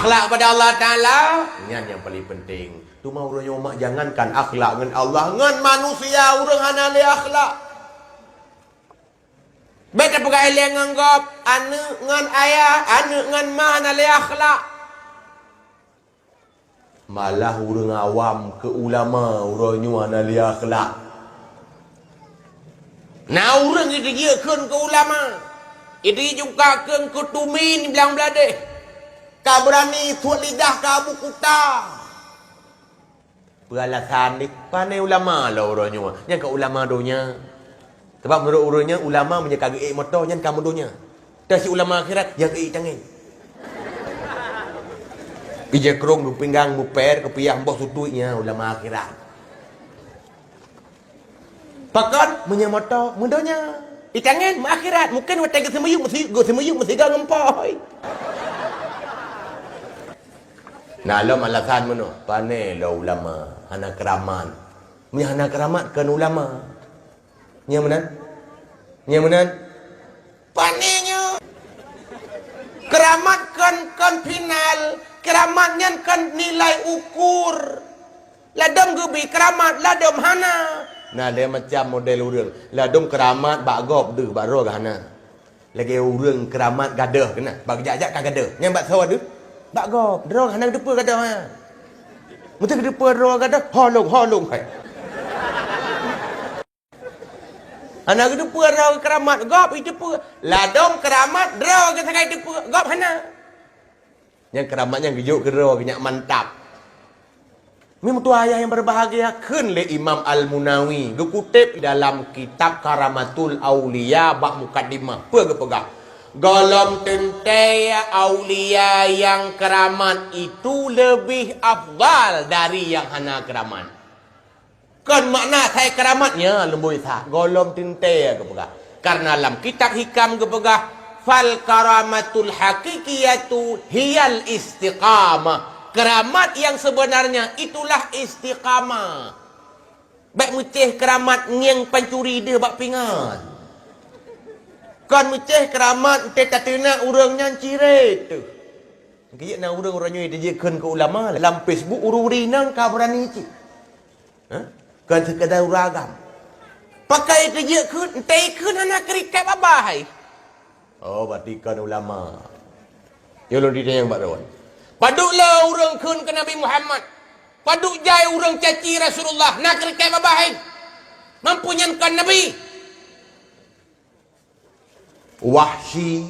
akhlak pada Allah Ta'ala. Ini yang paling penting. Tu mau orang yang mak jangankan akhlak dengan Allah, dengan manusia orang hana le akhlak. Beta pegai le nganggap ane dengan ayah, ane dengan mak hana le akhlak. Malah orang awam ke ulama orang yang hana le akhlak. Nah orang itu dia kan ke ulama. Itu juga kan ke tumin bilang beladeh. Kau berani tuat lidah kau buku tak. Beralasan ni pandai ulama lah orangnya. Yang ke ulama donya. Sebab menurut orangnya ulama punya kagak motor yang kamu donya. Dan si ulama akhirat yang tangan. Ija kerong du pinggang mu per kepiah mbok sutuinya ulama akhirat. Pakat punya motor mundonya. Tangan mu akhirat mungkin watai ke semayuk mesti gak ngempoi. Nah, lo alasan mana? Pandai lo ulama. Anak keramat. Punya anak keramat kan ulama. Yang mana? Yang mana? Pandainya. Keramat kan final. Keramatnya kan nilai ukur. Ladam gebi keramat, ladam hana. Nah, dia macam model urang. Ladam keramat, bak gop deh, bak roh hana. Lagi urang keramat gadah kena. Bak jajak kan gadah. Yang bak sawa deh. Bak gop, drong anak depa gadah ha. Mesti depa drong gadah, holong hai. Anak depa drong keramat gop itu depa. Ladong keramat drong ke sakai depa gop hana. Yang keramatnya gejuk ke drong kenyak mantap. Memang tu ayah yang berbahagia keun le Imam Al-Munawi gekutip dalam kitab Karamatul Auliya bab mukaddimah. Apa gepegah? Golong tentai aulia yang keramat itu lebih afdal dari yang hana keramat. Kan makna saya keramatnya lembui sah. Golong tentai kepegah. Karena dalam kitab hikam kepegah fal karamatul hakikiyatu hiyal istiqamah. Keramat yang sebenarnya itulah istiqamah. Baik meceh keramat ngiang pancuri dia bak pingat. Kan meceh keramat tak tena urangnya ciret tu. Kaya na urang-urangnya dia kan ke ulama dalam Facebook ururinan ka berani ci. Ha? Kan sekadar uragam. Pakai kerja kun entai kun anak krikat babahai. Oh, berarti kan ulama. Yo lo dia yang baron. Paduklah urang kun ke Nabi Muhammad. Paduk jai urang caci Rasulullah nak krikat babahai. Mampunya kan Nabi. Wahsy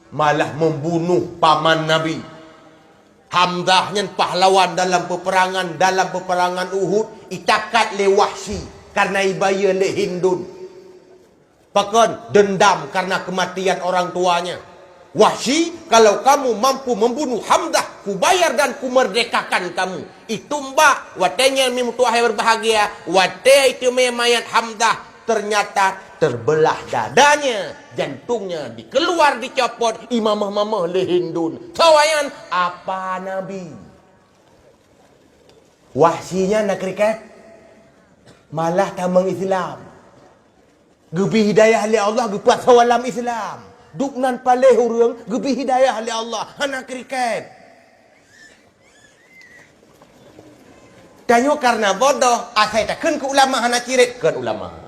malah membunuh paman Nabi. Hamzahnya pahlawan dalam peperangan Uhud itakat le Wahsy karena ibaya le Hindun. Bahkan dendam karena kematian orang tuanya. Wahsy, kalau kamu mampu membunuh Hamzah, ku bayar dan ku merdekakan kamu. Itu mbak, watenya mimutuahai berbahagia, wate itu mayat Hamzah ternyata terbelah dadanya, jantungnya dikeluar dicopot, imamah-mamah le Hindun. Tawayan apa Nabi? Wahsinya nak kriket malah tamang Islam. Gebi hidayah li Allah gepat sawalam Islam. Duknan paleh urang gebi hidayah li Allah anak kriket. Tanyo karena bodoh, asai takkan ke ulama hana cirit kan ulama.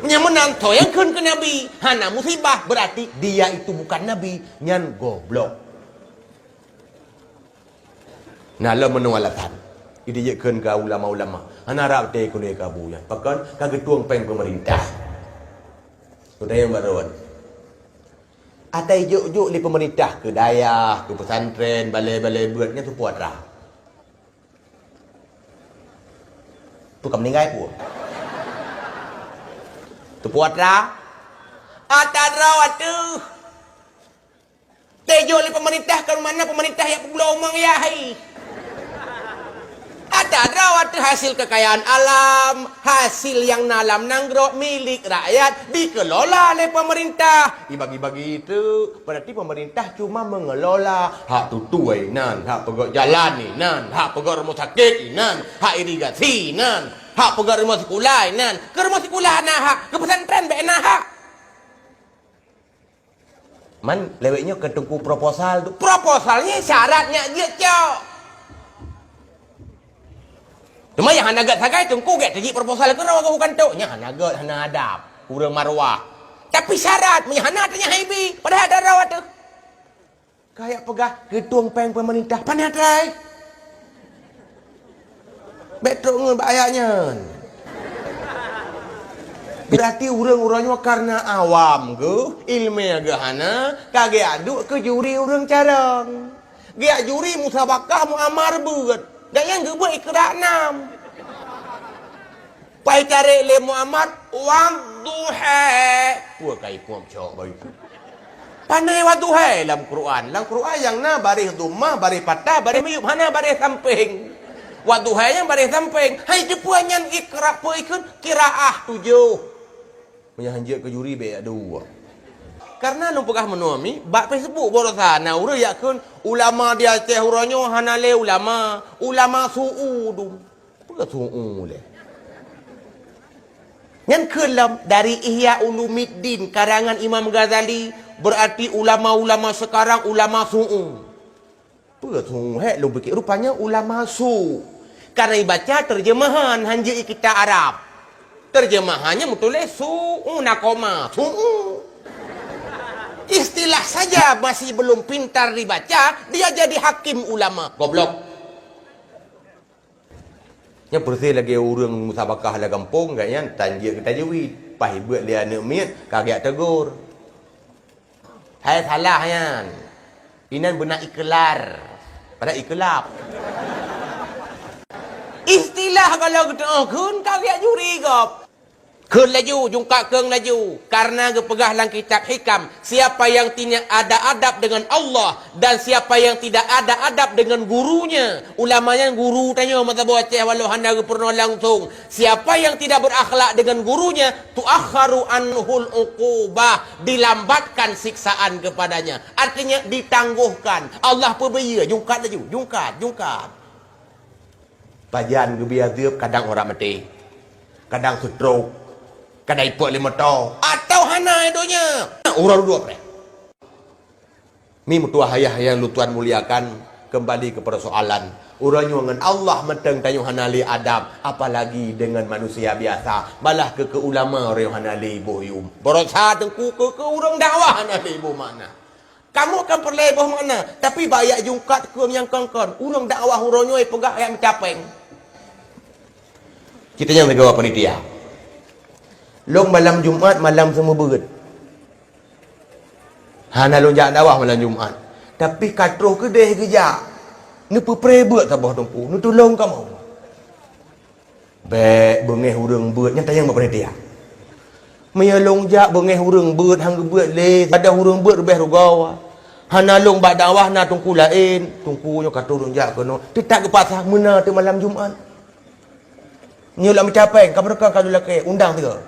Yang menang to yang kun ke Nabi hana musibah berarti dia itu bukan Nabi nyan goblok. Nah lo menualatan ini je kun ke ulama-ulama hana rap te kun ka buyan pakan kagak tuang peng pemerintah sudah yang baruan atai juk-juk li pemerintah ke daya ke pesantren balai-balai buatnya tu puat rah tu kam meninggal pun puat ra atas rawat tu tejo oleh pemerintah ke mana pemerintah yang belum omong ya hai atas rawat tu hasil kekayaan alam hasil yang nalam nanggro milik rakyat dikelola oleh pemerintah dibagi-bagi itu berarti pemerintah cuma mengelola hak tutuai nan hak pegawai jalan ni nan hak pegawai rumah sakit nan hak irigasi nan hak pegawai rumah sekolah nan ke rumah sekolah nah hak ke pesantren be nah hak Man leweknya ke tungku proposal tu. Proposalnya syaratnya dia cok. Cuma yang hana agak sagai tungku get jadi proposal ke rawa bukan tu. Nya hana agak hana adab, kurang marwah. Tapi syarat nya hana tanya haibi, padahal ada rawa tu. Kayak pegah ketua peng pemerintah panadai. Betul ngun ayatnya. Berarti orang-orangnya karena awam ke, ilmu ke hana, kage aduk ke juri orang carang. Dia juri musabakah muamar beut. Dan yang ke buat ikrar enam. Pai cari le muamar wadduha. Puan kai puan cok baik. Pandai wadduha dalam Quran. Dalam Quran yang na baris dumah, baris patah, baris meyup hana baris samping. Wadduha yang baris samping. Hai jepuan yang ikrar po ikut kiraah 7. Punya hanjir ke juri be dua. Karena nu pegah menuami bak Facebook borosa na urang yakun ulama dia Aceh uranyo hanale ulama suu du. Pegah suu le. Yang kelam dari Ihya Ulumuddin karangan Imam Ghazali berarti ulama-ulama sekarang ulama suu. Pegah suu he lu fikir rupanya ulama su. Karena dibaca terjemahan hanjir kita Arab. Terjemahannya mutulis su'u nakoma su'u. Istilah saja masih belum pintar dibaca, dia jadi hakim ulama. Goblok. Yang bersih lagi orang musabakah lah kampung kayaknya tanjir kita jewit. Pahit buat dia nak miat, kaget tegur. Hai salah yan. Inan benak iklar. Pada iklap. Istilah kalau kita kun kaget juri gop. Kun laju, jungkak keng laju. Karena kepegah dalam kitab hikam. Siapa yang tidak ada adab dengan Allah. Dan siapa yang tidak ada adab dengan gurunya. Ulamanya guru tanya mata buat Aceh walau handa pernah langsung. Siapa yang tidak berakhlak dengan gurunya. Tu'akharu anhul uqubah. Dilambatkan siksaan kepadanya. Artinya ditangguhkan. Allah perbaya. Jungkat laju. Jungkat. Pajan ke biar kadang orang mati. Kadang stroke. Kadang ipot 5 tahun. Atau hana idonya. Orang dua pre. Mi mutua hayah yang lu Tuhan muliakan. Kembali ke persoalan. Orangnya dengan Allah meteng tayung hanali adab. Apalagi dengan manusia biasa. Malah ke ulama orang hanali bohyum. Berosa tengku ke orang dakwah hanali boh mana. Kamu akan perlebih mana. Tapi bayak jungkat ke yang kongkon. Orang dakwah orangnya pegah yang mencapeng. Kita yang negara panitia. Long malam Jumaat, malam semua berat. Hana long jak dakwah malam Jumaat. Tapi katruh kedai kerja. Ni pepre berat tabah tumpu. Ni tolong kamu. Bek bengeh urang berat yang tayang panitia. Maya long jak bengeh urang berat hang berat le. Ada urang berat lebih rugawa. Hana long bak dakwah na tungku lain. Tungkunya katruh long jak kono. Tidak ke pasar mena tu malam Jumaat. Nyulak mencapai, kamu rekam kalau lelaki, undang tiga.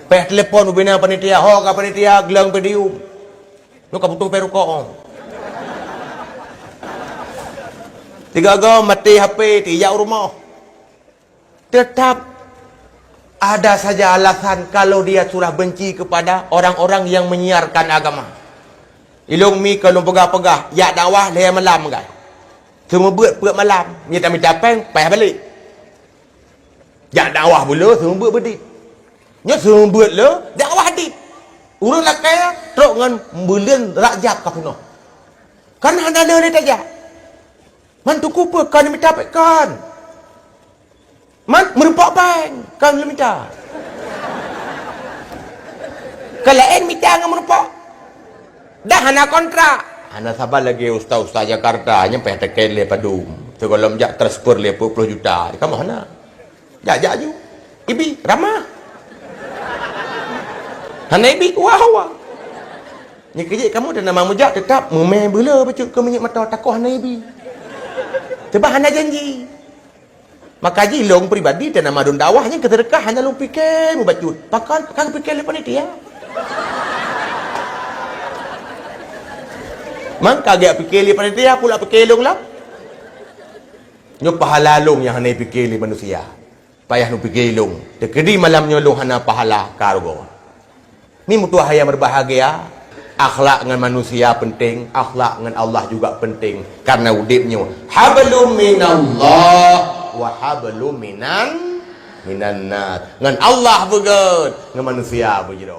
Peh telefon ubina panitia, ho ka panitia, gelang pedium. Nu ka butuh peru koong. Tiga go mati HP, tijak rumah. Tetap ada saja alasan kalau dia surah benci kepada orang-orang yang menyiarkan agama. Ilung mi kalau pegah-pegah, ya dakwah leher malam guys. Semua buat malam. Ni tak minta peng, payah balik. Jak dakwah pula, semua buat berdip. Nya semua buat lah, dakwah hadip. Urang lakai, teruk dengan bulan rakjab kau puno. Kan anda ada ni tajak. Man tu kupa, kan minta peng kan. Man merempak peng, kan minta. Kalau en minta dengan merempak. Dah hana kontrak. Hana sabar lagi ustaz-ustaz Jakarta nyampe tekan le padum. Tu kalau menjak transfer le 20 juta. Kamu hana. Jak ju. Ibi ramah. Hana ibi wah. Ni kerja kamu dan nama mujak tetap memeh bela bacut ke minyak mata takoh hana ibi. Sebab hana janji. Maka ji long pribadi dan nama dun dakwahnya keterkah hana long fikir mu bacut. Pakan fikir le panitia. Man kagak fikir li panitia pula fikir long lah. Nyo pahala long yang hana fikir li manusia. Payah nu fikir long. Tekedi malamnya long hana pahala kargo. Mi mutua yang berbahagia. Akhlak dengan manusia penting, akhlak dengan Allah juga penting. Karena udipnya hablum minallah wa hablum minan nas. Dengan Allah begitu, dengan manusia begitu.